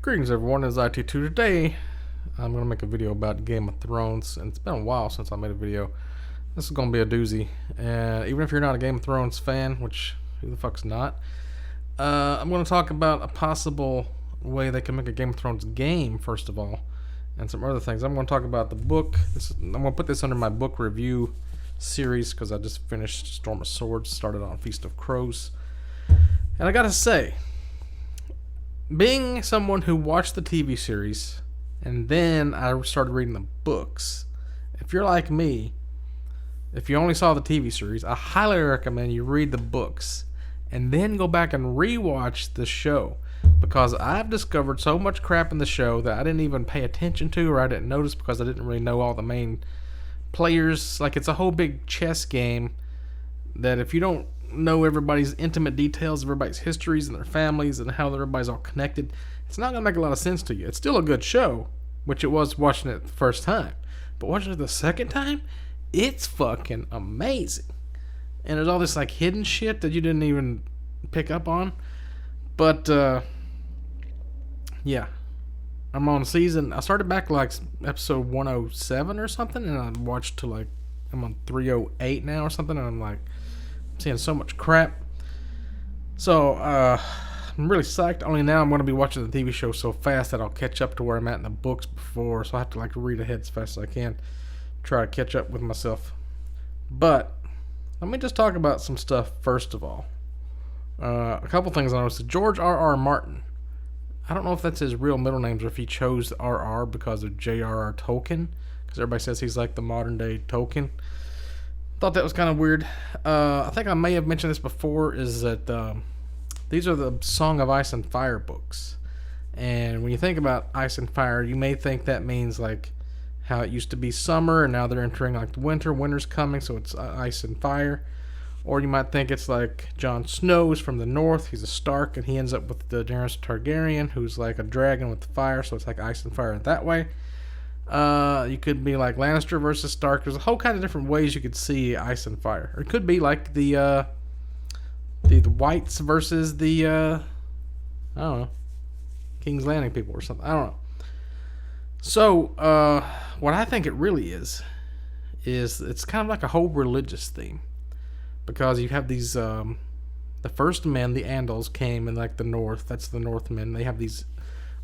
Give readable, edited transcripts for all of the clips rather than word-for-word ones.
Greetings everyone, it's IT2. Today I'm going to make a video about Game of Thrones, and it's been a while since I made a video. This is going to be a doozy, and even if you're not a Game of Thrones fan, which who the fuck's not, I'm going to talk about a possible way they can make a Game of Thrones game, first of all, and some other things. I'm going to talk about the book. I'm going to put this under my book review series because I just finished Storm of Swords, started on Feast of Crows, and I gotta say, being someone who watched the TV series and then I started reading the books, if you're like me, if you only saw the TV series, I highly recommend you read the books and then go back and rewatch the show, because I've discovered so much crap in the show that I didn't even pay attention to, or I didn't notice because I didn't really know all the main players. Like, it's a whole big chess game that if you don't know everybody's intimate details, everybody's histories and their families and how everybody's all connected, it's not going to make a lot of sense to you. It's still a good show, which it was watching it the first time. But watching it the second time, it's fucking amazing. And there's all this like hidden shit that you didn't even pick up on. But, yeah. I'm on I started back like episode 107 or something, and I watched to like, I'm on 308 now or something, and I'm like, seeing so much crap. So I'm really psyched. Only now I'm going to be watching the TV show so fast that I'll catch up to where I'm at in the books before, so I have to like read ahead as fast as I can, try to catch up with myself. But let me just talk about some stuff first of all. A couple things I noticed. George R.R. Martin, I don't know if that's his real middle name or if he chose R.R. because of J.R.R. Tolkien, because everybody says he's like the modern day Tolkien. Thought that was kind of weird. I think I may have mentioned this before, is that these are the Song of Ice and Fire books. And when you think about Ice and Fire, you may think that means like how it used to be summer and now they're entering like the winter. Winter's coming, so it's ice and fire. Or you might think it's like Jon Snow is from the north. He's a Stark, and he ends up with the Daenerys Targaryen, who's like a dragon with the fire, so it's like ice and fire that way. You could be like Lannister versus Stark. There's a whole kind of different ways you could see ice and fire. Or it could be like the whites versus the I don't know, King's Landing people or something. I don't know. So what I think it really is it's kind of like a whole religious theme, because you have these the first men, the Andals, came in like the north. That's the Northmen. They have these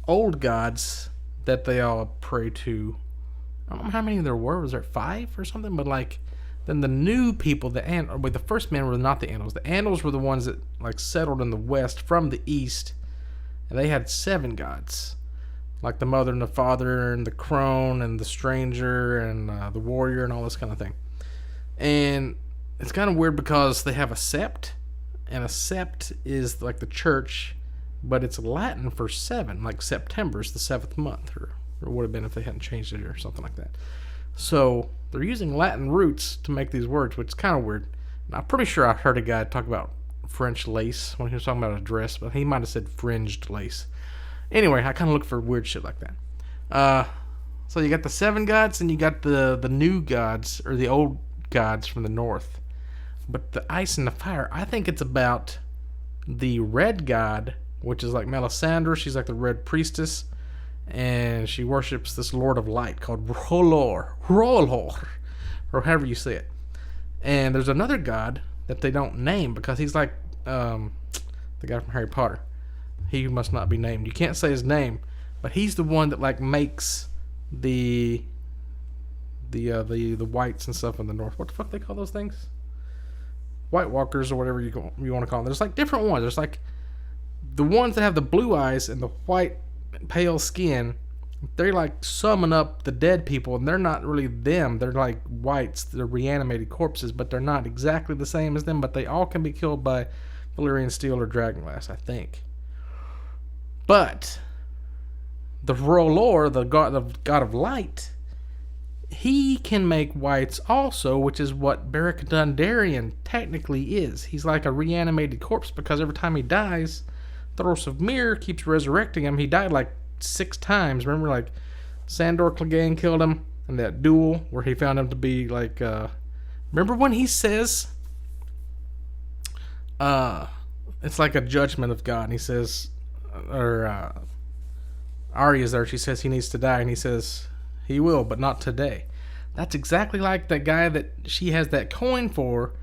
old gods that they all pray to. I don't know how many there were. Was there 5 or something? But like, then the new people, the first men were not the Andals. The Andals were the ones that like settled in the west from the east, and they had 7 gods, like the mother and the father and the crone and the stranger and the warrior and all this kind of thing. And it's kind of weird because they have a sept, and a sept is like the church, but it's Latin for 7, like September is the 7th month, or would have been if they hadn't changed it or something like that. So they're using Latin roots to make these words, which is kind of weird. And I'm pretty sure I heard a guy talk about French lace when he was talking about a dress, but he might have said fringed lace. Anyway, I kind of look for weird shit like that. So you got the 7 gods, and you got the new gods, or the old gods from the north. But the ice and the fire, I think it's about the red god, which is like Melisandre. She's like the red priestess, and she worships this lord of light called R'hllor, or however you say it. And there's another god that they don't name because he's like the guy from Harry Potter. He must not be named. You can't say his name, but he's the one that like makes the whites and stuff in the north. What the fuck they call those things? White Walkers or whatever you want to call them. There's like different ones. There's like the ones that have the blue eyes and the white pale skin. They like summon up the dead people, and they're not really them. They're like whites. They're reanimated corpses, but they're not exactly the same as them. But they all can be killed by Valyrian steel or dragonglass, I think. But the R'hllor, the god of light, he can make whites also, which is what Beric Dondarrion technically is. He's like a reanimated corpse, because every time he dies, Thoros of Myr keeps resurrecting him. He died like 6 times. Remember, like, Sandor Clegane killed him in that duel where he found him to be like, remember when he says, it's like a judgment of God, and he says, or Arya's there. She says he needs to die, and he says he will, but not today. That's exactly like that guy that she has that coin for,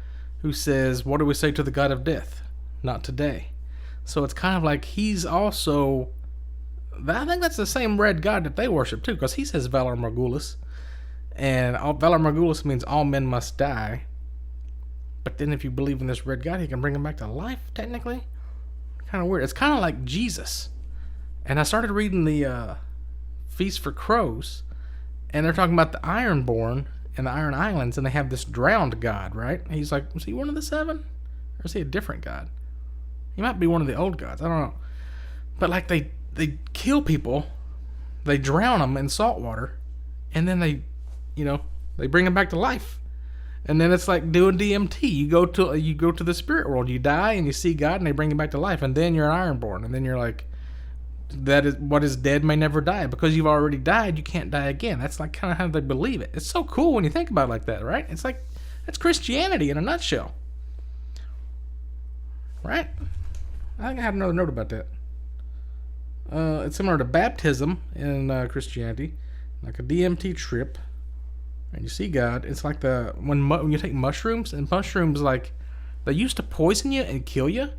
who says, what do we say to the god of death? Not today. So it's kind of like he's also... I think that's the same red god that they worship too, because he says Valar Morghulis. And Valar Morghulis means all men must die. But then if you believe in this red god, he can bring them back to life, technically. Kind of weird. It's kind of like Jesus. And I started reading the Feast for Crows, and they're talking about the Ironborn and the Iron Islands, and they have this drowned god, right? And he's like, was he one of the seven? Or is he a different god? He might be one of the old gods. I don't know. But like they kill people, they drown them in salt water, and then they bring them back to life. And then it's like doing DMT. You go to the spirit world, you die, and you see God, and they bring you back to life, and then you're an Ironborn, and then you're like, that is what is dead may never die. Because you've already died, you can't die again. That's like kind of how they believe it. It's so cool when you think about it like that, right? It's like, that's Christianity in a nutshell. Right? I think I have another note about that. It's similar to baptism in Christianity, like a DMT trip, and you see God. It's like when you take mushrooms, and mushrooms, like, they used to poison you and kill you,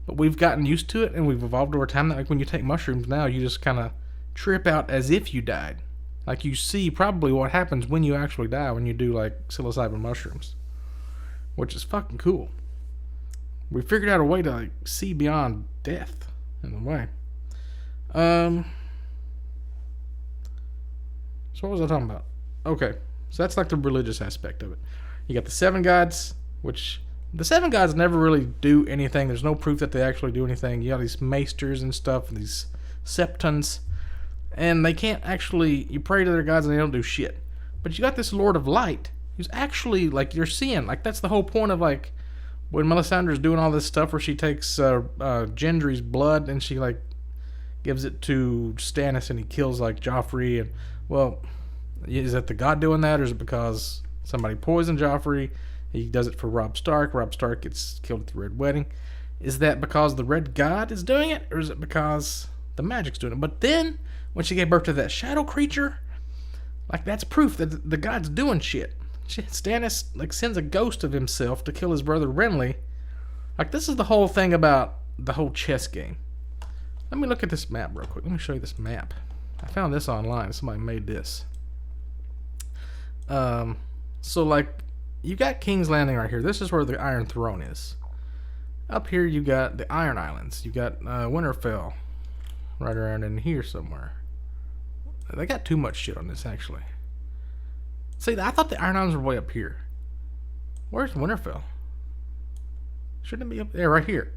but we've gotten used to it and we've evolved over time. That, like, when you take mushrooms now, you just kind of trip out as if you died. Like, you see probably what happens when you actually die when you do like psilocybin mushrooms, which is fucking cool. We figured out a way to like see beyond death in a way. So what was I talking about? Okay, so that's like the religious aspect of it. You got the seven gods, which the seven gods never really do anything. There's no proof that they actually do anything. You got these maesters and stuff, and these septons, and they can't actually, you pray to their gods and they don't do shit. But you got this Lord of Light, who's actually, like, you're seeing, like, that's the whole point of, like, when Melisandre's doing all this stuff where she takes Gendry's blood and she, like, gives it to Stannis and he kills, like, Joffrey. And, well, is that the god doing that, or is it because somebody poisoned Joffrey? He does it for Robb Stark. Robb Stark gets killed at the Red Wedding. Is that because the Red God is doing it, or is it because the magic's doing it? But then, when she gave birth to that shadow creature, like, that's proof that the god's doing shit. Stannis, like, sends a ghost of himself to kill his brother Renly. Like, this is the whole thing about the whole chess game. Let me look at this map real quick. Let me show you this map. I found this online. Somebody made this. So, like, you got King's Landing right here. This is where the Iron Throne is. Up here, you got the Iron Islands. You got Winterfell right around in here somewhere. They got too much shit on this, actually. See, I thought the Iron Islands were way up here. Where's Winterfell? Shouldn't it be up there? Right here.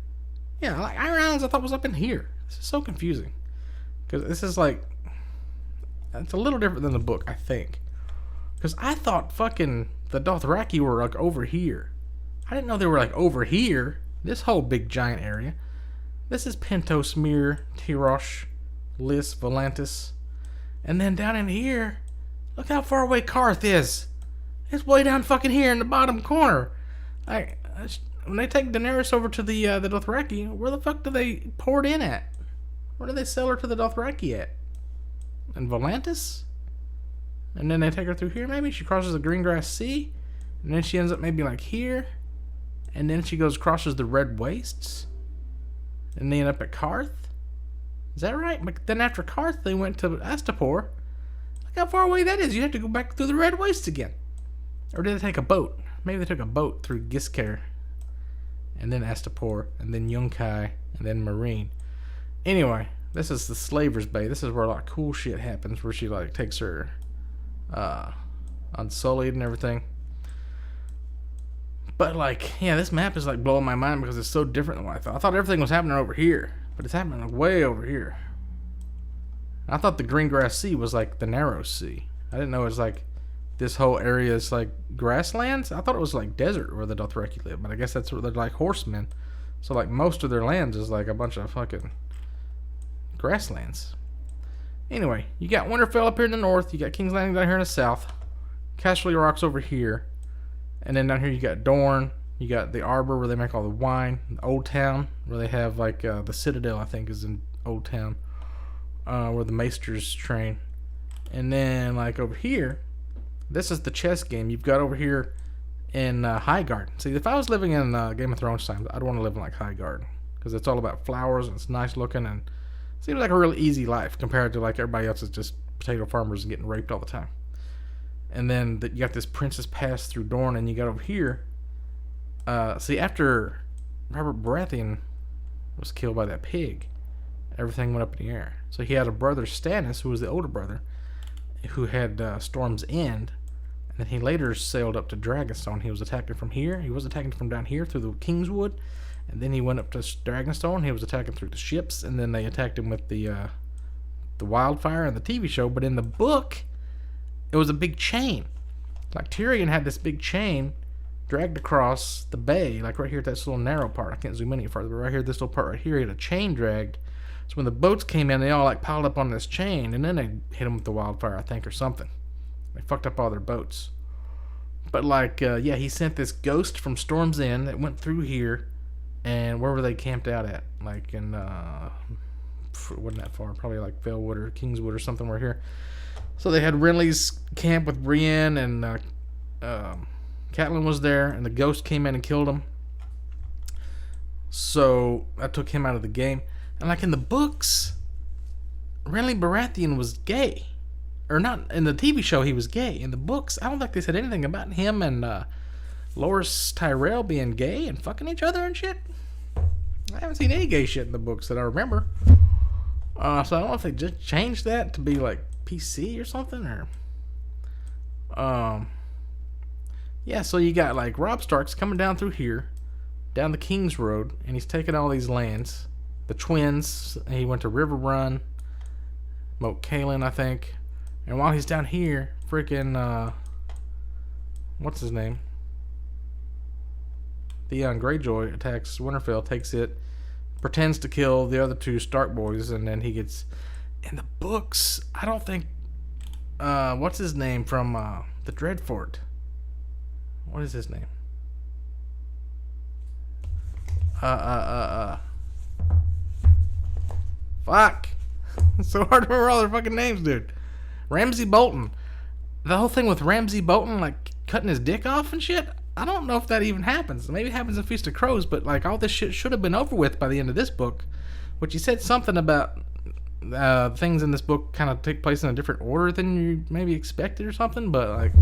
Yeah, like Iron Islands I thought was up in here. This is so confusing. Because this is like... It's a little different than the book, I think. Because I thought fucking the Dothraki were like over here. I didn't know they were like over here. This whole big giant area. This is Pentos, Mir, Tyrosh, Lys, Volantis. And then down in here, look how far away Karth is. It's way down fucking here in the bottom corner. When they take Daenerys over to the Dothraki, where the fuck do they pour it in at? Where do they sell her to the Dothraki at? In Volantis? And then they take her through here, maybe? She crosses the Greengrass Sea. And then she ends up maybe like here. And then she crosses the Red Wastes. And they end up at Karth. Is that right? But then after Karth, they went to Astapor. Look how far away that is. You have to go back through the Red Wastes again. Or did they take a boat? Maybe they took a boat through Giskar. And then Astapor. And then Yunkai. And then Meereen. Anyway, this is the Slaver's Bay. This is where a lot of cool shit happens. Where she like takes her... Unsullied and everything. But like, yeah, this map is like blowing my mind because it's so different than what I thought. I thought everything was happening over here, but it's happening like way over here. I thought the Greengrass Sea was like the Narrow Sea. I didn't know it was like this whole area is like grasslands. I thought it was like desert where the Dothraki live, but I guess that's where they're like horsemen. So like most of their lands is like a bunch of fucking grasslands. Anyway, you got Winterfell up here in the north. You got King's Landing down here in the south. Casterly Rock's over here. And then down here you got Dorne. You got the Arbor where they make all the wine. The Old Town where they have like the Citadel, I think, is in Old Town. where the maesters train. And then, like, over here, this is the chess game you've got over here in Highgarden. See, if I was living in Game of Thrones time, I'd want to live in, like, Highgarden. Because it's all about flowers, and it's nice looking, and it seems like a really easy life compared to, like, everybody else is just potato farmers and getting raped all the time. And then you got this Princess Pass through Dorne, and you got over here. See, after Robert Baratheon was killed by that pig, everything went up in the air. So he had a brother, Stannis, who was the older brother, who had Storm's End, and then he later sailed up to Dragonstone. He was attacking from here. He was attacking from down here through the Kingswood, and then he went up to Dragonstone. He was attacking through the ships, and then they attacked him with the wildfire in the TV show. But in the book, it was a big chain. Like Tyrion had this big chain dragged across the bay, like right here at this little narrow part. I can't zoom in any farther, but right here, this little part right here, he had a chain dragged. So when the boats came in, they all like piled up on this chain, and then they hit them with the wildfire, I think, or something. They fucked up all their boats. But like, yeah, he sent this ghost from Storm's End that went through here, and where were they camped out at? Like in, it wasn't that far, probably like Valewood or Kingswood or something. We're here. So they had Renly's camp with Brienne, and Catelyn was there, and the ghost came in and killed him. So that took him out of the game. And like in the books, Renly Baratheon was gay. Or not, in the TV show he was gay. In the books, I don't think they said anything about him and Loras Tyrell being gay and fucking each other and shit. I haven't seen any gay shit in the books that I remember. So I don't know if they just changed that to be like PC or something, or yeah, so you got like Robb Stark's coming down through here, down the King's Road, and he's taking all these lands. The twins, he went to River Run, Moat Cailin, I think. And while he's down here, freaking what's his name? Theon Greyjoy attacks Winterfell, takes it, pretends to kill the other two Stark boys, and then he gets. In the books, I don't think. What's his name from the Dreadfort? What is his name? Fuck. It's so hard to remember all their fucking names, dude. Ramsay Bolton. The whole thing with Ramsay Bolton, like, cutting his dick off and shit, I don't know if that even happens. Maybe it happens in Feast of Crows, but, like, all this shit should have been over with by the end of this book. Which he said something about things in this book kind of take place in a different order than you maybe expected or something, but, like,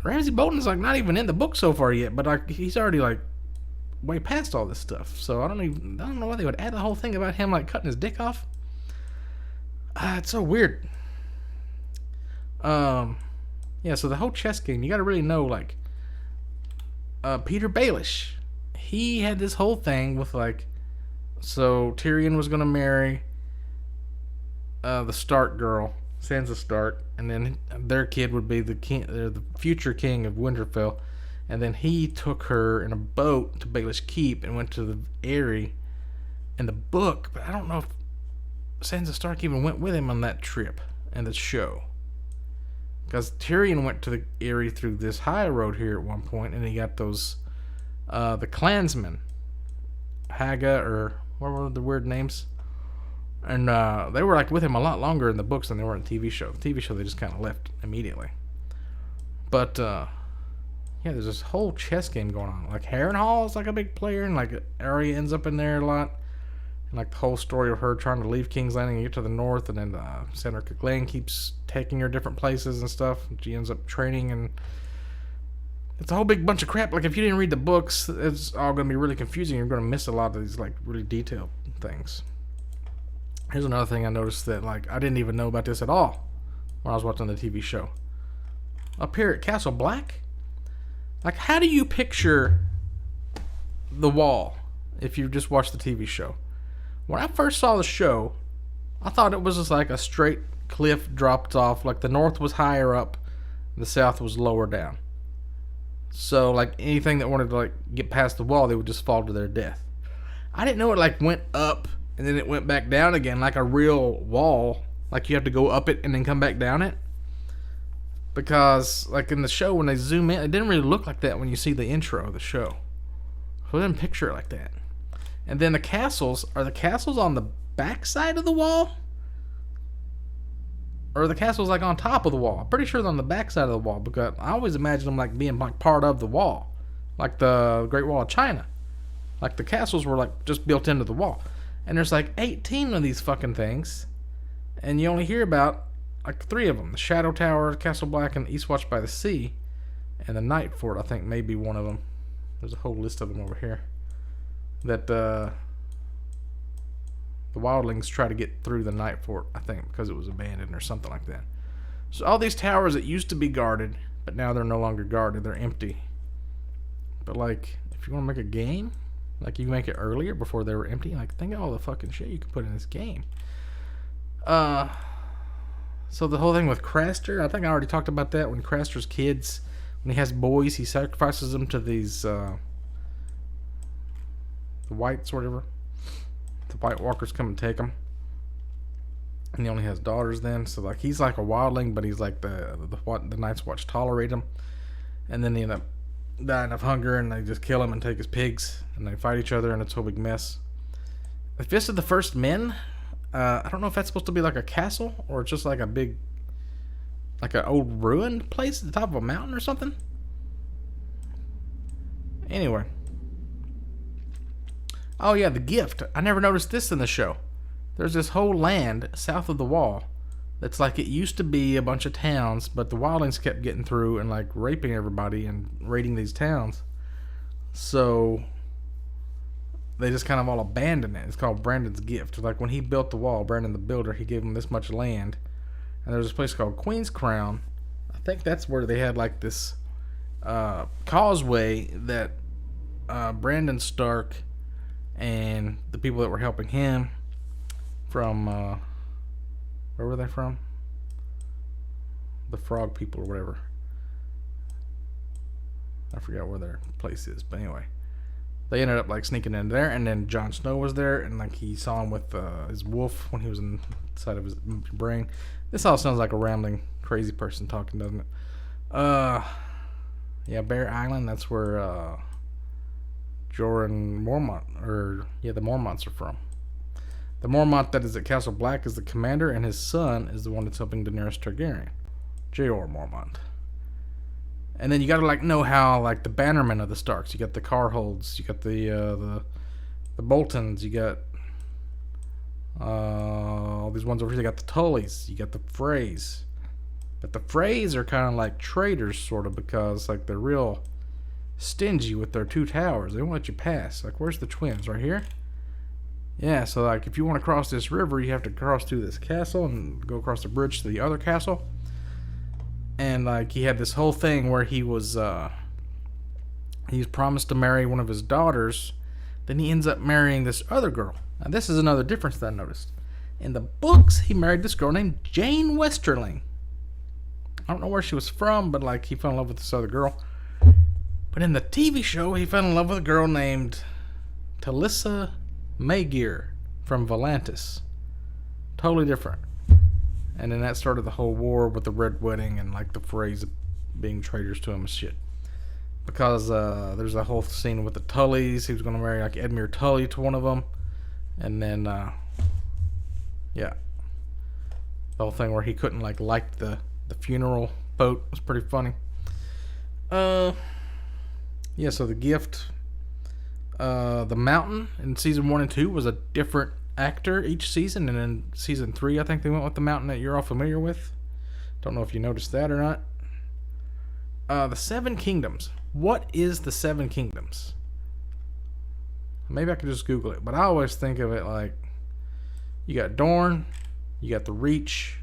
Ramsay Bolton's, like, not even in the book so far yet, but, like, he's already, like, way past all this stuff. So I don't know why they would add the whole thing about him, like, cutting his dick off. It's so weird. Yeah, so the whole chess game, you gotta really know, like, Peter Baelish, he had this whole thing with, like, so Tyrion was gonna marry the Stark girl, Sansa Stark, and then their kid would be the king, the future king of Winterfell, and then he took her in a boat to Baelish Keep and went to the Eyrie in the book, but I don't know if Sansa Stark even went with him on that trip in the show. Because Tyrion went to the Eyrie through this high road here at one point, and he got those, the clansmen, Haga, or what were the weird names? And they were like with him a lot longer in the books than they were in the TV show. The TV show they just kind of left immediately. But yeah, there's this whole chess game going on. Like Harrenhal is like a big player, and like Arya ends up in there a lot. And like the whole story of her trying to leave King's Landing and get to the north, and then Senator Clegane keeps taking her different places and stuff. And she ends up training, and it's a whole big bunch of crap. Like if you didn't read the books, it's all going to be really confusing. You're going to miss a lot of these like really detailed things. Here's another thing I noticed that like I didn't even know about this at all when I was watching the TV show. Up here at Castle Black, like how do you picture the wall if you just watch the TV show? When I first saw the show, I thought it was just like a straight cliff dropped off. Like the north was higher up, the south was lower down. So like anything that wanted to like get past the wall, they would just fall to their death. I didn't know it like went up and then it went back down again like a real wall. Like you have to go up it and then come back down it. Because like in the show when they zoom in, it didn't really look like that when you see the intro of the show. So I didn't picture it like that. And then the castles, are the castles on the back side of the wall? or the castle's like on top of the wall. I'm pretty sure they're on the back side of the wall, because I always imagine them like being like part of the wall, like the Great Wall of China. Like the castles were like just built into the wall, and there's like 18 of these fucking things, and you only hear about like 3 of them: the Shadow Tower, Castle Black, and Eastwatch by the Sea, and the Night Fort. I think maybe one of them. There's a whole list of them over here that the wildlings try to get through the Night Fort, I think, because it was abandoned or something like that. So all these towers that used to be guarded, but now they're no longer guarded, they're empty. But like, if you want to make a game, like you make it earlier before they were empty, like think of all the fucking shit you could put in this game. So the whole thing with Craster, I think I already talked about that. When Craster's kids, when he has boys, he sacrifices them to these the whites, whatever. The White Walkers come and take him, and he only has daughters then. So like he's like a wildling, but he's like the Night's Watch tolerate him, and then he end up dying of hunger, and they just kill him and take his pigs, and they fight each other, and it's a whole big mess. The Fist of the First Men, I don't know if that's supposed to be like a castle or just like a big, like an old ruined place at the top of a mountain or something. Anyway. Oh yeah, the Gift. I never noticed this in the show. There's this whole land south of the wall that's like it used to be a bunch of towns, but the wildlings kept getting through and like raping everybody and raiding these towns. So they just kind of all abandoned it. It's called Brandon's Gift. Like when he built the wall, Brandon the Builder, he gave him this much land. And there's this place called Queen's Crown. I think that's where they had like this causeway that Brandon Stark and the people that were helping him from where were they from? The Frog people or whatever. I forgot where their place is, but anyway, they ended up like sneaking in there, and then Jon Snow was there, and like he saw him with his wolf when he was inside of his brain. This all sounds like a rambling crazy person talking, doesn't it? Yeah, Bear Island, that's where Jorah Mormont, or yeah, the Mormonts are from. The Mormont that is at Castle Black is the commander, and his son is the one that's helping Daenerys Targaryen, Jeor Mormont. And then you gotta like know how like the bannermen of the Starks. You got the Carholds, you got the Boltons, you got all these ones over here. You got the Tullys, you got the Freys. But the Freys are kind of like traitors, sort of, because like they're real stingy with their 2 towers. They won't let you pass. Like, where's the twins? Right here? Yeah, so like if you want to cross this river, you have to cross through this castle and go across the bridge to the other castle. And like he had this whole thing where he was promised to marry one of his daughters. Then he ends up marrying this other girl. Now this is another difference that I noticed. In the books, he married this girl named Jane Westerling. I don't know where she was from, but like he fell in love with this other girl. But in the TV show, he fell in love with a girl named Talissa Maegir from Volantis. Totally different. And then that started the whole war with the Red Wedding and like the Freys being traitors to him and shit. Because there's a whole scene with the Tullys. He was going to marry like Edmure Tully to one of them. And then, yeah. The whole thing where he couldn't like light the funeral boat was pretty funny. Yeah, so the Gift, the Mountain in season 1 and 2 was a different actor each season, and in season 3 I think they went with the Mountain that you're all familiar with. Don't know if you noticed that or not. The 7 Kingdoms. What is the 7 Kingdoms? Maybe I could just Google it, but I always think of it like you got Dorne, you got the Reach,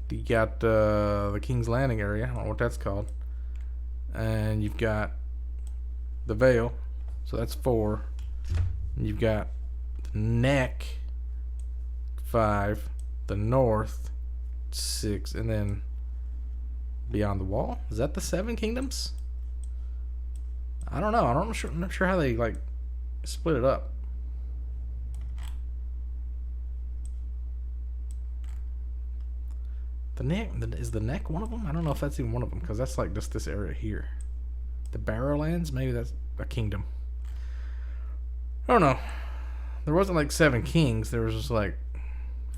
you got the King's Landing area. I don't know what that's called. And you've got the Vale, so that's 4. And you've got the Neck, 5, the North, 6, and then Beyond the Wall. Is that the 7 Kingdoms? I don't know. I'm not sure how they like split it up. The Neck, is the Neck one of them? I don't know if that's even one of them, because that's like just this area here. The Barrowlands, maybe that's a kingdom. I don't know. There wasn't like 7 kings. There was just like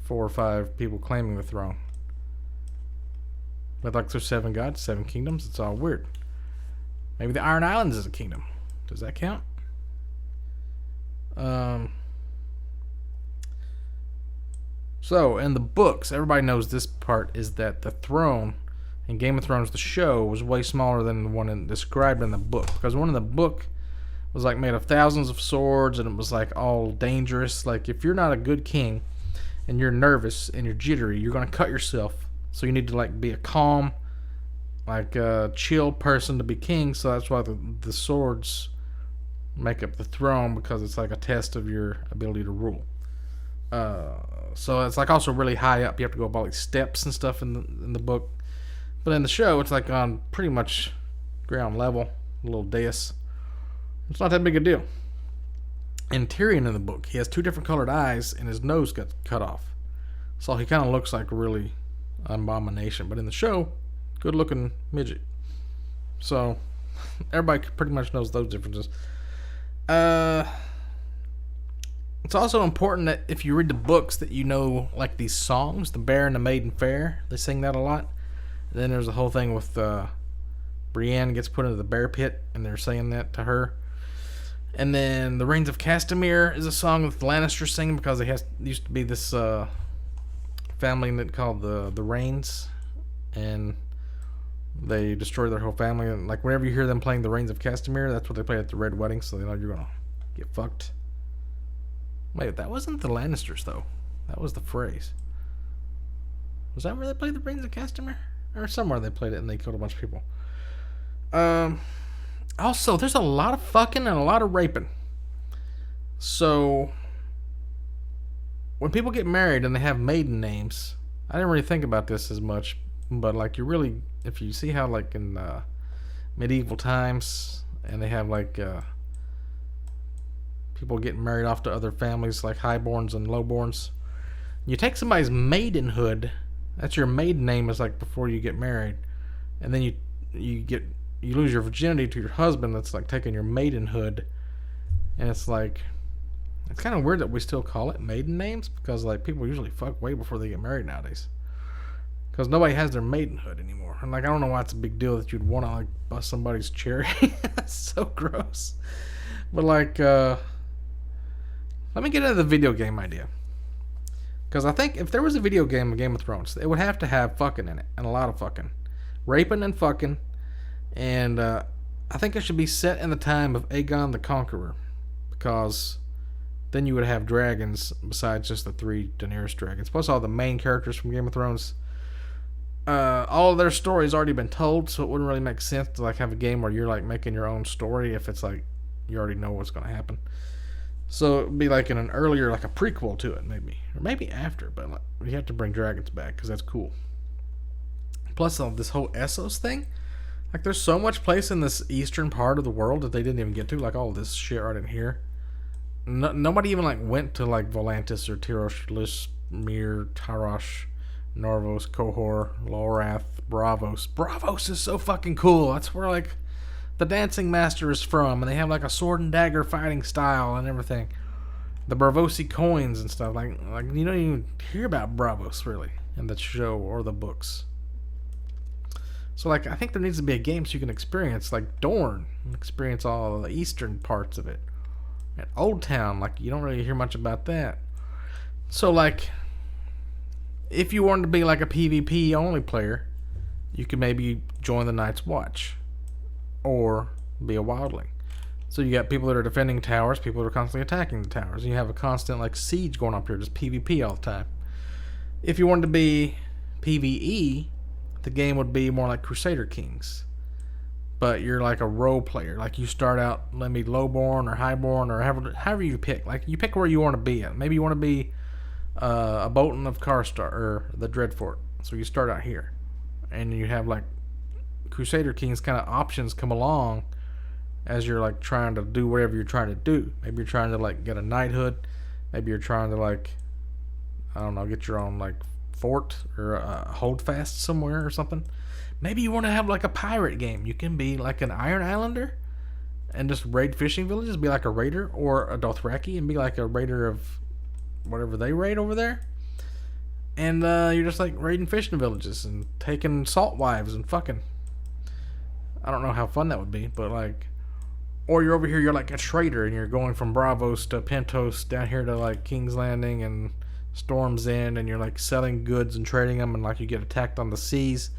4 or 5 people claiming the throne. But like there's 7 gods, 7 kingdoms. It's all weird. Maybe the Iron Islands is a kingdom. Does that count? So in the books, everybody knows this part is that the throne in Game of Thrones, the show, was way smaller than the one described in the book. Because one in the book was like made of thousands of swords, and it was like all dangerous. Like if you're not a good king and you're nervous and you're jittery, you're gonna cut yourself. So you need to like be a calm, like chill person to be king. So that's why the swords make up the throne, because it's like a test of your ability to rule. So it's like also really high up. You have to go up all these steps and stuff in the book. But in the show, it's like on pretty much ground level, a little dais. It's not that big a deal. And Tyrion in the book, he has 2 different colored eyes and his nose got cut off. So he kind of looks like a really abomination. But in the show, good looking midget. So everybody pretty much knows those differences. It's also important that if you read the books that you know like these songs, The Bear and the Maiden Fair. They sing that a lot. And then there's the whole thing with Brienne gets put into the bear pit and they're saying that to her. And then The Reigns of Castamere is a song that the Lannisters sing because it used to be this family that called the Reigns, and they destroyed their whole family. And like whenever you hear them playing The Reigns of Castamere, that's what they play at the Red Wedding, so they know you're gonna get fucked. Wait, that wasn't the Lannisters though. That was the phrase. Was that where they played The Reigns of Castamere? Or somewhere they played it and they killed a bunch of people. Also, there's a lot of fucking and a lot of raping. So, when people get married and they have maiden names, I didn't really think about this as much, but like if you see how like in medieval times, and they have like people getting married off to other families, like highborns and lowborns, you take somebody's maidenhood. That's your maiden name, is like before you get married, and then you lose your virginity to your husband. That's like taking your maidenhood, and it's like it's kind of weird that we still call it maiden names, because like people usually fuck way before they get married nowadays, because nobody has their maidenhood anymore. And like I don't know why it's a big deal that you'd want to like bust somebody's cherry. That's so gross. But like let me get into the video game idea. Because I think if there was a video game of Game of Thrones, it would have to have fucking in it. And a lot of fucking. Raping and fucking. And I think it should be set in the time of Aegon the Conqueror. Because then you would have dragons besides just the 3 Daenerys dragons. Plus all the main characters from Game of Thrones. All of their stories already been told, so it wouldn't really make sense to like have a game where you're like making your own story if it's like you already know what's going to happen. So it would be like in an earlier, like a prequel to it, maybe. Or maybe after, but like, you have to bring dragons back, because that's cool. Plus, this whole Essos thing. Like, there's so much place in this eastern part of the world that they didn't even get to. Like, all of this shit right in here. Nobody even, like, went to, like, Volantis or Tyrosh, Lismir, Tarosh, Norvos, Kohor, Lorath, Bravos. Bravos is so fucking cool. That's where, like, the Dancing Master is from, and they have like a sword and dagger fighting style and everything. The Bravosi coins and stuff, like you don't even hear about Bravos really in the show or the books. So like I think there needs to be a game so you can experience like Dorne, and experience all the eastern parts of it. And Old Town, like you don't really hear much about that. So like if you wanted to be like a PvP only player, you could maybe join the Night's Watch. Or be a wildling. So you got people that are defending towers, people that are constantly attacking the towers. And you have a constant like siege going up here, just PvP all the time. If you wanted to be PvE, the game would be more like Crusader Kings. But you're like a role player. Like you start out maybe lowborn or highborn or however you pick. Like you pick where you want to be at. Maybe you want to be a Bolton of Karstar or the Dreadfort. So you start out here. And you have like Crusader Kings kind of options come along as you're like trying to do whatever you're trying to do. Maybe you're trying to like get a knighthood. Maybe you're trying to like, I don't know, get your own like fort or a holdfast somewhere or something. Maybe you want to have like a pirate game. You can be like an Iron Islander and just raid fishing villages, be like a raider, or a Dothraki and be like a raider of whatever they raid over there. And you're just like raiding fishing villages and taking salt wives and fucking. I don't know how fun that would be, but like, or you're over here, you're like a trader and you're going from Bravos to Pentos down here to like King's Landing and Storm's End, and you're like selling goods and trading them, and like you get attacked on the seas,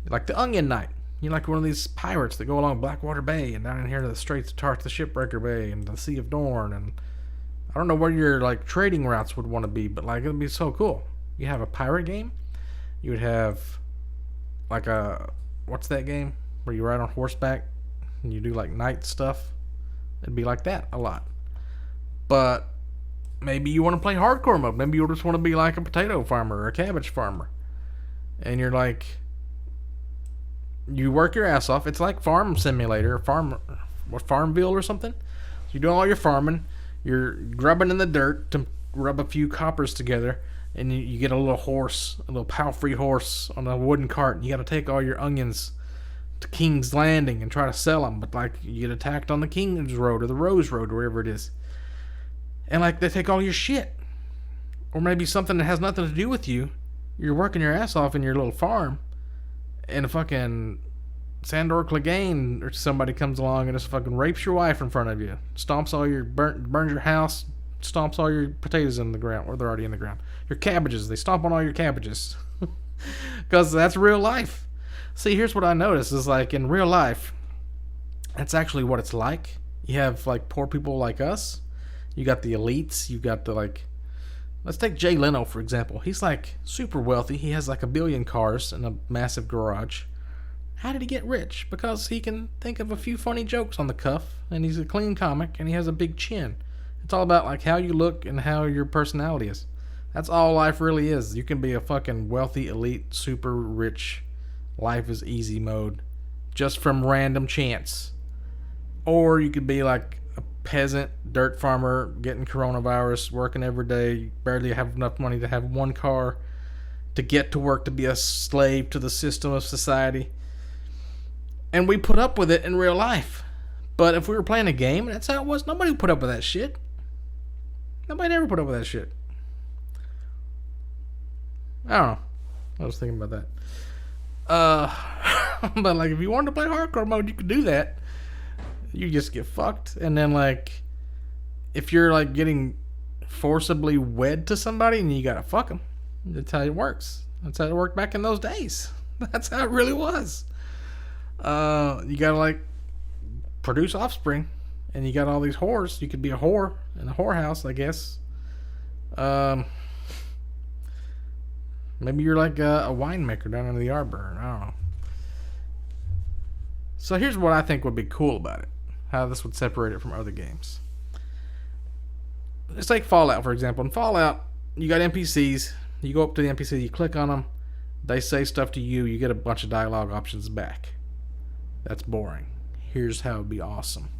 like the Onion Knight. You're like one of these pirates that go along Blackwater Bay and down in here to the Straits of Tarth, the Shipbreaker Bay, and the Sea of Dorne, and I don't know where your like trading routes would want to be, but like it'd be so cool. You have a pirate game. You would have like a what's that game where you ride on horseback and you do like knight stuff. It'd be like that a lot. But maybe you want to play hardcore mode. Maybe you just want to be like a potato farmer or a cabbage farmer, and you're like, you work your ass off. It's like Farm Simulator, Farmville or something. So you're doing all your farming. You're grubbing in the dirt to rub a few coppers together, and you get a little horse, a little power-free horse on a wooden cart, and you got to take all your onions to King's Landing and try to sell them. But like, you get attacked on the King's Road or the Rose Road, wherever it is, and like they take all your shit, or maybe something that has nothing to do with you. You're working your ass off in your little farm, and a fucking Sandor Clegane or somebody comes along and just fucking rapes your wife in front of you, stomps all your burns your house, stomps all your potatoes in the ground, or they're already in the ground. Your cabbages, they stomp on all your cabbages, because that's real life. See, here's what I noticed is like in real life, that's actually what it's like. You have like poor people like us. You got the elites. You got the like. Let's take Jay Leno for example. He's like super wealthy. He has like 1 billion cars and a massive garage. How did he get rich? Because he can think of a few funny jokes on the cuff, and he's a clean comic, and he has a big chin. It's all about like how you look and how your personality is. That's all life really is. You can be a fucking wealthy, elite, super rich, life is easy mode, just from random chance. Or you could be like a peasant, dirt farmer, getting coronavirus, working every day, barely have enough money to have one car, to get to work, to be a slave to the system of society. And we put up with it in real life. But if we were playing a game, that's how it was. Nobody put up with that shit. Nobody ever put up with that shit. I don't know. I was thinking about that. But like, if you wanted to play hardcore mode, you could do that. You just get fucked. And then like, if you're like getting forcibly wed to somebody and you gotta fuck them, that's how it works. That's how it worked back in those days. That's how it really was. You gotta like produce offspring, and you got all these whores. You could be a whore in a whorehouse, I guess. Maybe you're like a winemaker down in the Arbor. I don't know. So here's what I think would be cool about it. How this would separate it from other games. Let's take Fallout, for example. In Fallout, you got NPCs. You go up to the NPC, you click on them. They say stuff to you. You get a bunch of dialogue options back. That's boring. Here's how it would be awesome.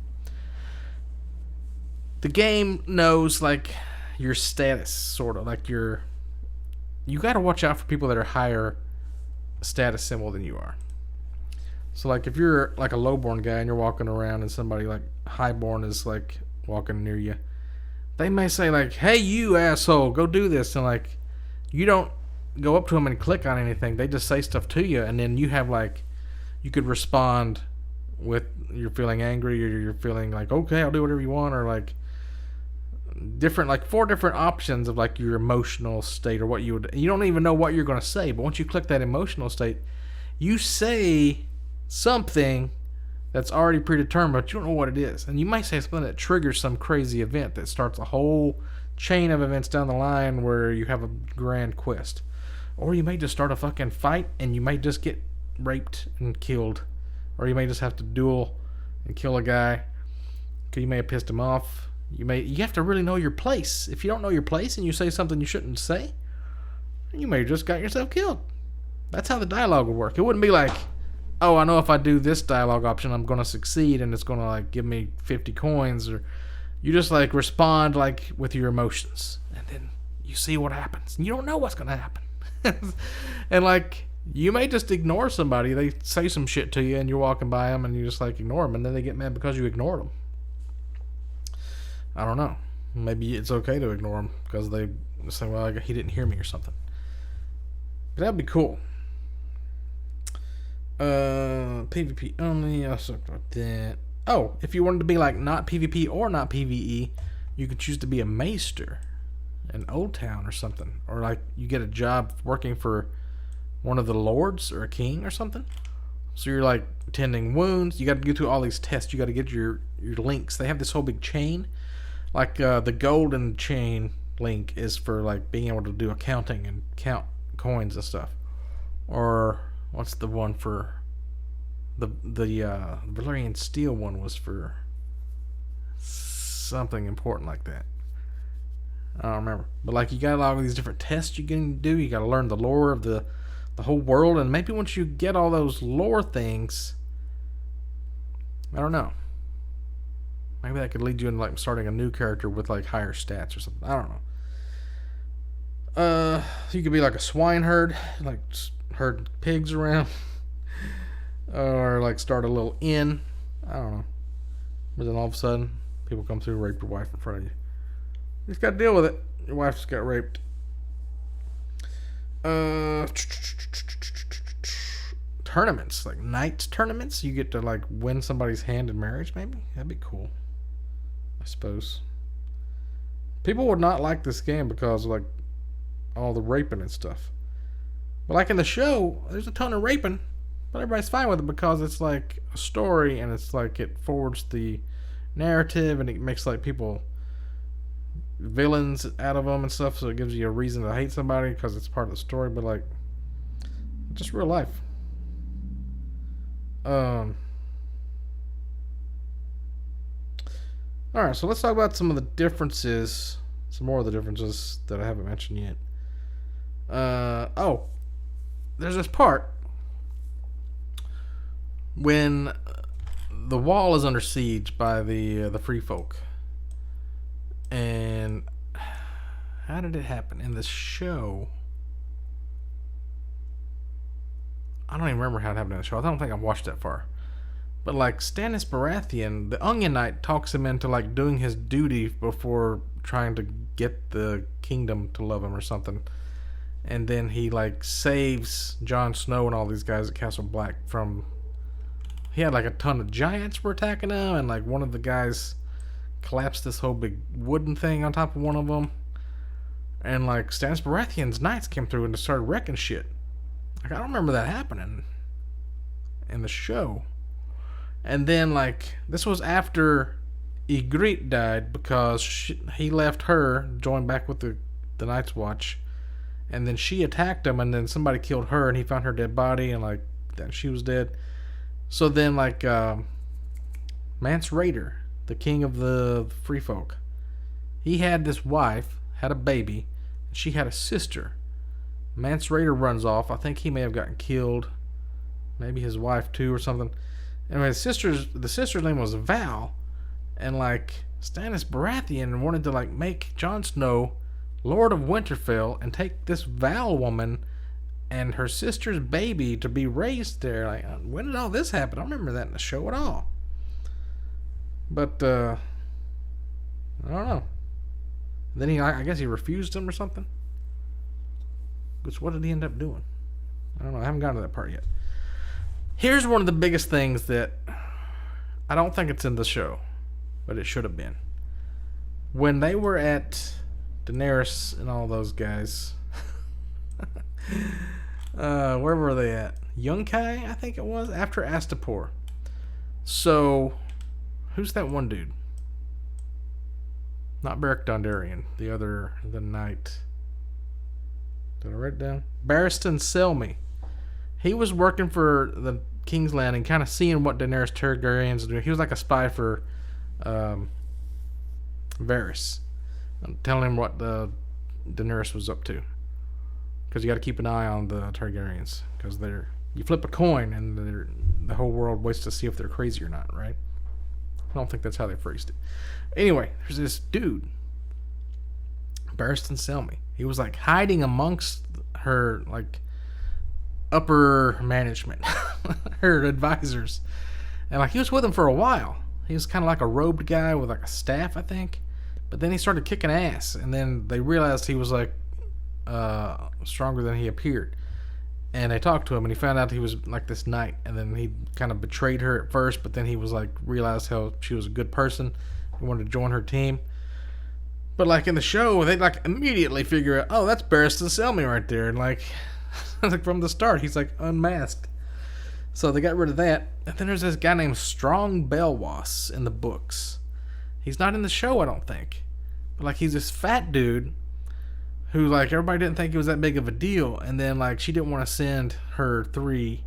The game knows like your status, sort of like you got to watch out for people that are higher status symbol than you are. So like if you're like a lowborn guy and you're walking around and somebody like highborn is like walking near you, they may say like, "Hey, you asshole, go do this," and like you don't go up to them and click on anything. They just say stuff to you, and then you have like, you could respond with you're feeling angry, or you're feeling like, okay, I'll do whatever you want, or like different, like 4 different options of like your emotional state, or what you would, you don't even know what you're going to say, but once you click that emotional state, you say something that's already predetermined, but you don't know what it is, and you might say something that triggers some crazy event that starts a whole chain of events down the line where you have a grand quest. Or you may just start a fucking fight, and you may just get raped and killed. Or you may just have to duel and kill a guy because you may have pissed him off. You have to really know your place. If you don't know your place and you say something you shouldn't say, you may have just got yourself killed. That's how the dialogue would work. It wouldn't be like, oh, I know if I do this dialogue option, I'm going to succeed and it's going to like give me 50 coins. Or you just like respond like with your emotions, and then you see what happens. And you don't know what's going to happen. And like, you may just ignore somebody. They say some shit to you and you're walking by them and you just like ignore them, and then they get mad because you ignored them. I don't know. Maybe it's okay to ignore them because they say, well, he didn't hear me or something. That'd be cool. PvP only. I'll talk about that. Oh, if you wanted to be like not PvP or not PvE, you could choose to be a maester in Old Town or something, or like you get a job working for one of the lords or a king or something. So you're like tending wounds. You got to go through all these tests. You got to get your links. They have this whole big chain. Like the golden chain link is for like being able to do accounting and count coins and stuff. Or what's the one for the Valyrian steel one was for something important like that. I don't remember. But like you got a lot of these different tests you can do. You got to learn the lore of the whole world, and maybe once you get all those lore things, I don't know. Maybe that could lead you into like starting a new character with like higher stats or something. I don't know. You could be like a swineherd, like herd pigs around, or like start a little inn. I don't know. But then all of a sudden, people come through and rape your wife in front of you. You just got to deal with it. Your wife just got raped. Tournaments, like knights tournaments. You get to like win somebody's hand in marriage. Maybe that'd be cool. I suppose people would not like this game because of like all the raping and stuff. But like in the show, there's a ton of raping, but everybody's fine with it because it's like a story and it's like it forwards the narrative and it makes like people villains out of them and stuff, so it gives you a reason to hate somebody because it's part of the story. But like just real life. Alright, so let's talk about some of the differences, some more of the differences that I haven't mentioned yet. There's this part when the wall is under siege by the free folk. And how did it happen in the show? I don't even remember how it happened in the show. I don't think I've watched that far. But like Stannis Baratheon, the Onion Knight talks him into like doing his duty before trying to get the kingdom to love him or something. And then he like saves Jon Snow and all these guys at Castle Black from... He had like a ton of giants were attacking him, and like one of the guys collapsed this whole big wooden thing on top of one of them. And like Stannis Baratheon's knights came through and just started wrecking shit. Like I don't remember that happening in the show. And then like this was after Ygritte died because he left her, joined back with the Night's Watch, and then she attacked him, and then somebody killed her, and he found her dead body, and like then she was dead. So then like Mance Rayder, the king of the free folk, he had this wife, had a baby, and she had a sister. Mance Rayder runs off. I think he may have gotten killed. Maybe his wife too or something. Anyway, the sister's name was Val, and like Stannis Baratheon wanted to like make Jon Snow Lord of Winterfell and take this Val woman and her sister's baby to be raised there. Like, when did all this happen? I don't remember that in the show at all. But I don't know. Then I guess he refused him or something. Which, what did he end up doing? I don't know. I haven't gotten to that part yet. Here's one of the biggest things that I don't think it's in the show, but it should have been. When they were at Daenerys and all those guys, where were they at? Yunkai, I think it was, after Astapor. So, who's that one dude? Not Beric Dondarrion, the knight. Did I write it down? Barristan Selmy. He was working for the King's Landing, kind of seeing what Daenerys Targaryen's doing. He was like a spy for Varys, telling him what Daenerys was up to. Because you got to keep an eye on the Targaryens, because you flip a coin and the whole world waits to see if they're crazy or not, right? I don't think that's how they phrased it. Anyway, there's this dude, Barristan Selmy. He was like hiding amongst her like upper management, her advisors, and like he was with them for a while. He was kind of like a robed guy with like a staff, I think. But then he started kicking ass, and then they realized he was like stronger than he appeared. and they talked to him, and he found out he was like this knight, and then he kind of betrayed her at first, but then he was like realized how she was a good person. He wanted to join her team. But like in the show, they like immediately figure out, oh, that's Barristan Selmy right there, and like from the start, he's like unmasked. So they got rid of that. And then there's this guy named Strong Belwas in the books. He's not in the show, I don't think. But like he's this fat dude who like everybody didn't think it was that big of a deal, and then like she didn't want to send her 3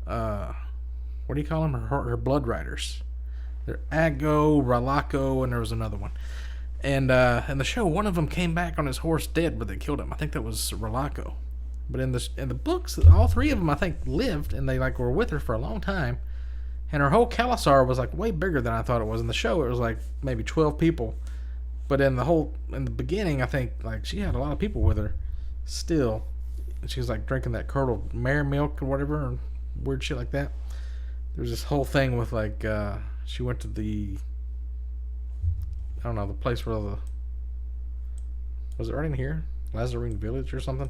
what do you call them? Her blood riders. They're Aggo, Ralako, and there was another one. And in the show, one of them came back on his horse dead, but they killed him. I think that was Ralako. But in the books, all 3 of them I think lived, and they like were with her for a long time. And her whole Khalasar was like way bigger than I thought it was. In the show, it was like maybe 12 people. But in the beginning, I think like she had a lot of people with her still. And she was like drinking that curdled mare milk or whatever, and weird shit like that. There's this whole thing with like she went to the, I don't know, the place where was it right in here? Lazarine Village or something?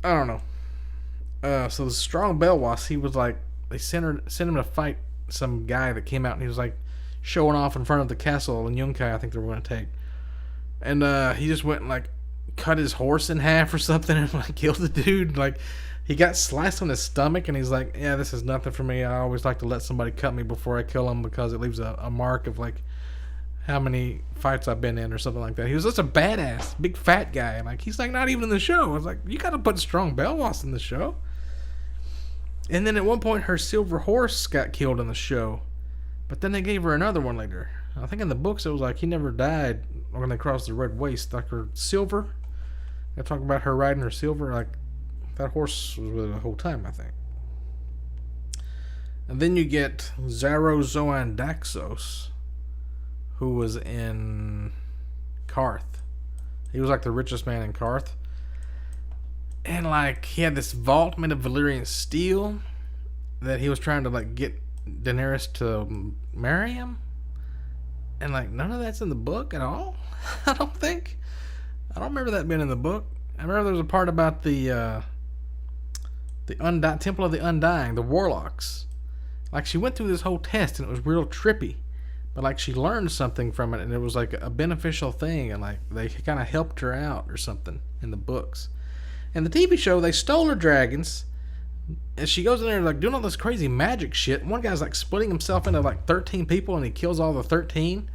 I don't know. So the Strong Belwas, he was like, they sent him to fight some guy that came out, and he was like showing off in front of the castle in Yunkai, I think they were going to take. And he just went and like cut his horse in half or something and like killed the dude. Like he got sliced on his stomach, and he's like, yeah, this is nothing for me. I always like to let somebody cut me before I kill them because it leaves a mark of like how many fights I've been in or something like that. He was just a badass, big fat guy. And like he's like not even in the show. I was like, you got to put Strong Belwas in the show. And then at one point her silver horse got killed in the show. But then they gave her another one later. I think in the books it was like he never died when they crossed the Red Waste. Like her silver. They're talking about her riding her silver. Like that horse was with her the whole time, I think. And then you get Zaro Zoan Daxos, who was in Karth. He was like the richest man in Karth. And like he had this vault made of Valyrian steel that he was trying to like get Daenerys to marry him, and like none of that's in the book at all. I don't think. I don't remember that being in the book. I remember there was a part about the Temple of the Undying, the Warlocks. Like she went through this whole test and it was real trippy, but like she learned something from it and it was like a beneficial thing, and like they kind of helped her out or something in the books. In the TV show, they stole her dragons. And she goes in there like doing all this crazy magic shit. One guy's like splitting himself into like 13 people, and he kills all the 13.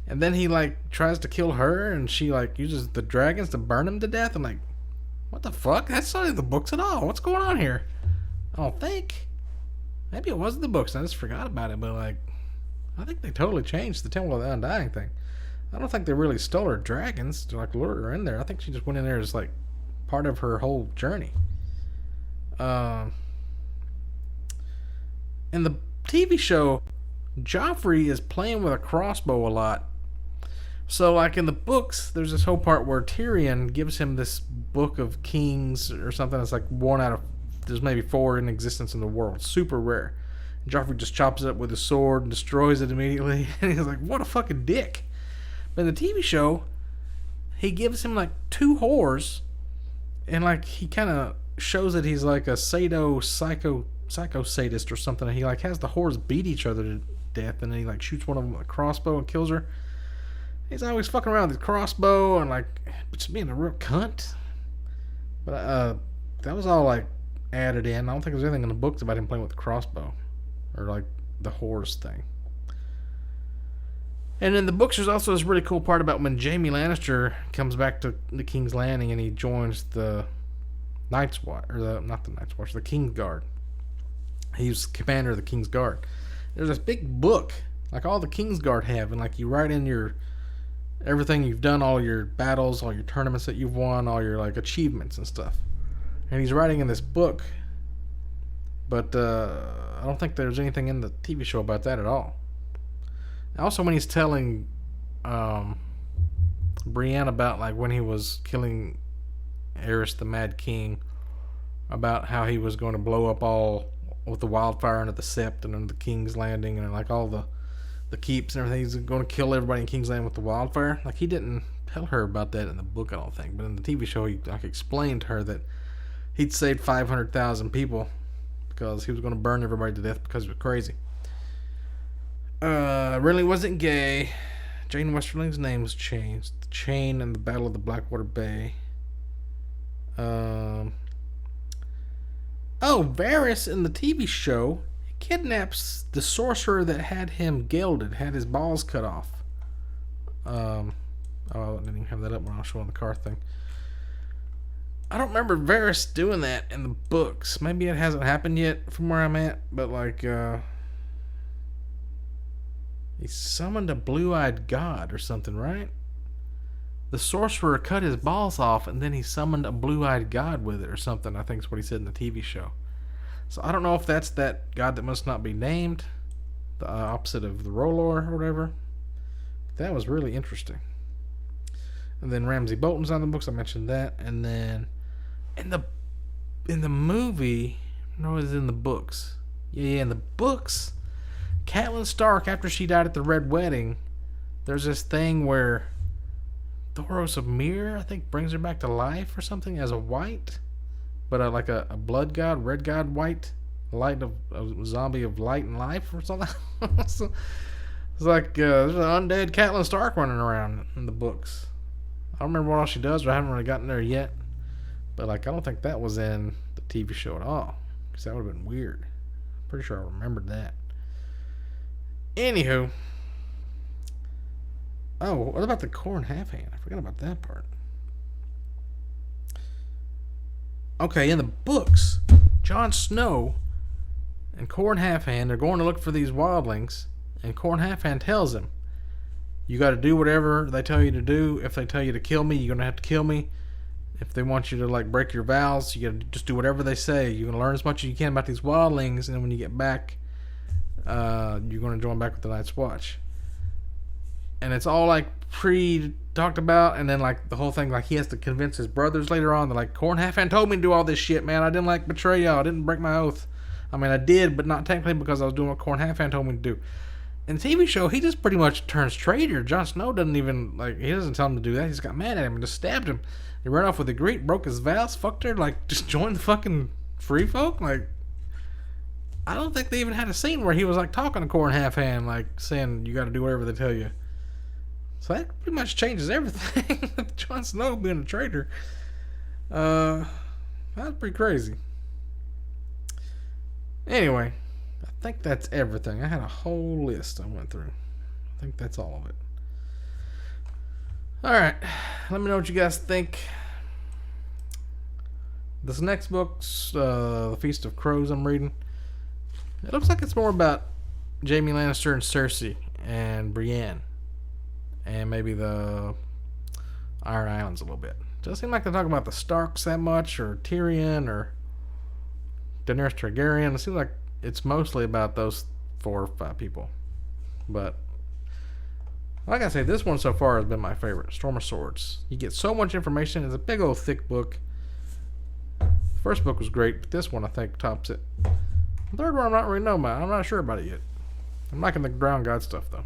And then he like tries to kill her, and she like uses the dragons to burn him to death. I'm like, what the fuck? That's not in the books at all. What's going on here? I don't think. Maybe it was in the books. I just forgot about it. But like, I think they totally changed the Temple of the Undying thing. I don't think they really stole her dragons to like lure her in there. I think she just went in there as like part of her whole journey. In the TV show, Joffrey is playing with a crossbow a lot. So, like in the books, there's this whole part where Tyrion gives him this book of kings or something that's like one out of, there's maybe 4 in existence in the world. Super rare. And Joffrey just chops it up with his sword and destroys it immediately. And he's like, what a fucking dick. But in the TV show, he gives him like 2 whores, and like he kind of shows that he's like a psycho sadist or something. And he like has the whores beat each other to death, and then he like shoots one of them with a crossbow and kills her. He's always fucking around with his crossbow and like just being a real cunt. But that was all like added in. I don't think there's anything in the books about him playing with the crossbow or like the whores thing. And in the books, there's also this really cool part about when Jaime Lannister comes back to the King's Landing and he joins the Night's Watch, or not the Night's Watch, the King's Guard. He's commander of the King's Guard. There's this big book, like all the King's Guard have, and like you write in your everything you've done, all your battles, all your tournaments that you've won, all your like achievements and stuff. And he's writing in this book, but I don't think there's anything in the TV show about that at all. Also, when he's telling Brienne about like when he was killing Aerys the Mad King, about how he was going to blow up all with the wildfire under the Sept and under the King's Landing and like all the keeps and everything. He's going to kill everybody in King's Landing with the wildfire. Like he didn't tell her about that in the book, I don't think. But in the TV show, he like explained to her that he'd saved 500,000 people because he was going to burn everybody to death because he was crazy. Really wasn't gay. Jane Westerling's name was changed. The Chain and the Battle of the Blackwater Bay. Varys in the TV show kidnaps the sorcerer that had him gelded, had his balls cut off. I didn't even have that up when I was showing the car thing. I don't remember Varys doing that in the books. Maybe it hasn't happened yet from where I'm at, but like, he summoned a blue-eyed god or something, right? The sorcerer cut his balls off, and then he summoned a blue-eyed god with it or something, I think is what he said in the TV show. So I don't know if that's that god that must not be named, the opposite of the Rolor or whatever. But that was really interesting. And then Ramsay Bolton's on the books, I mentioned that. And then in the movie, no, it was in the books. Yeah, in the books, Catelyn Stark, after she died at the Red Wedding, there's this thing where Thoros of Myr, I think, brings her back to life or something as a white, but like a blood god, red god, white, light of a zombie of light and life or something. So, it's like there's an undead Catelyn Stark running around in the books. I don't remember what all she does, but I haven't really gotten there yet. But like, I don't think that was in the TV show at all, because that would have been weird. I'm pretty sure I remembered that. Anywho. Oh, what about the Corn Half-Hand? I forgot about that part. Okay, in the books, Jon Snow and Corn Half-Hand are going to look for these wildlings, and Corn Half-Hand tells him, you got to do whatever they tell you to do. If they tell you to kill me, you're going to have to kill me. If they want you to like break your vows, you got to just do whatever they say. You're going to learn as much as you can about these wildlings, and then when you get back, you're going to join back with the Night's Watch. And it's all like pre-talked about, and then like the whole thing, like he has to convince his brothers later on. They're like, Corn Half-Hand told me to do all this shit, man. I didn't like betray y'all. I didn't break my oath. I mean, I did, but not technically because I was doing what Corn Half-Hand told me to do. In the TV show, he just pretty much turns traitor. Jon Snow doesn't even, like, he doesn't tell him to do that. He just got mad at him and just stabbed him. He ran off with a Greek, broke his vows, fucked her, like, just joined the fucking free folk. Like, I don't think they even had a scene where he was, like, talking to Corn Half-Hand, like, saying, you gotta do whatever they tell you. So that pretty much changes everything. Jon Snow being a traitor. That's pretty crazy. Anyway, I think that's everything. I had a whole list I went through. I think that's all of it. Alright, let me know what you guys think. This next book's The Feast of Crows I'm reading. It looks like it's more about Jaime Lannister and Cersei and Brienne. And maybe the Iron Islands a little bit. Doesn't seem like they're talking about the Starks that much, or Tyrion, or Daenerys Targaryen. It seems like it's mostly about those 4 or 5 people. But like I say, this one so far has been my favorite. Storm of Swords. You get so much information. It's a big old thick book. The first book was great, but this one I think tops it. The third one I'm not really know about. I'm not sure about it yet. I'm liking the Brown God stuff though.